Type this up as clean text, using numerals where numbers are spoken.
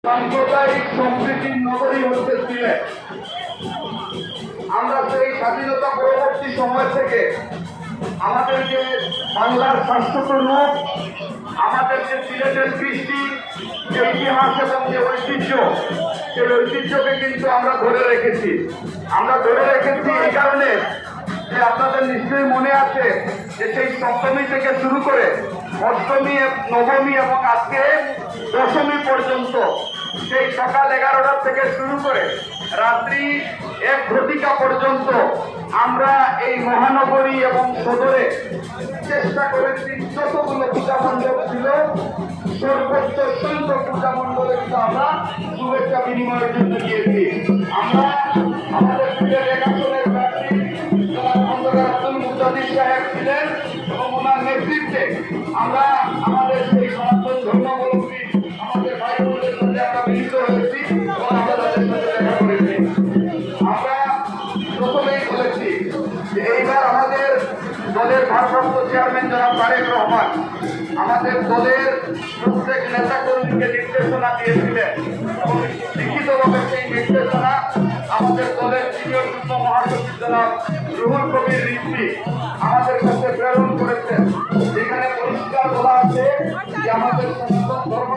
সাম্প্রদায়িক সম্প্রীতির নগরী হচ্ছে সিলেট। আমরা সেই স্বাধীনতা পরবর্তী সময় থেকে আমাদের যে বাংলার শাশ্বত রূপ, আমাদের যে সিলেটের কৃষ্টি, যে ইতিহাস এবং যে ঐতিহ্য, সেই ঐতিহ্যকে কিন্তু আমরা ধরে রেখেছি। আমরা ধরে রেখেছি এই কারণে যে আপনাদের নিশ্চয়ই মনে আছে যে সেই সপ্তমী থেকে শুরু করে অষ্টমী, নবমী এবং আজকে দশমী পর্যন্ত, সেই সকাল 11টা থেকে শুরু করে রাত্রি 1 ঘটিকা পর্যন্ত আমরা এই মহানগরী এবং সদরে চেষ্টা করেছি যতগুলো পূজা মণ্ডপ ছিল সর্বোচ্চ সংখ্যক পূজা মণ্ডলে কিন্তু আমরা শুভেচ্ছা বিনিময়ের জন্য গিয়েছি। আমরা আমাদের পূজার একাশনের প্রার্থী আব্দুল মুজাদ্দিদ সাহেব ছিলেন এবং ওনার নেতৃত্বে আমরা আমাদের সেই সনাতন ধর্মাবলম্বী আমাদের ভাই বোনদের সাথে আমরা মিলিত হয়েছি এবং আমরা তাদের সাথে দেখা করেছি। আমরা প্রথমেই বলেছি যে এইবার আমাদের দলের ভারপ্রাপ্ত চেয়ারম্যান জনাব তারেক রহমান আমাদের দলের প্রত্যেক নেতা কর্মীকে নির্দেশনা দিয়েছিলেন এবং লিখিতভাবে সেই নির্দেশনা আমাদের দলের সিনিয়র যুগ্ম মহাসচিব জনাব রুহুল কবির রিজভী আমাদের কাছে প্রেরণ করেছেন। যেখানে পরিষ্কার বলা আছে যে আমাদের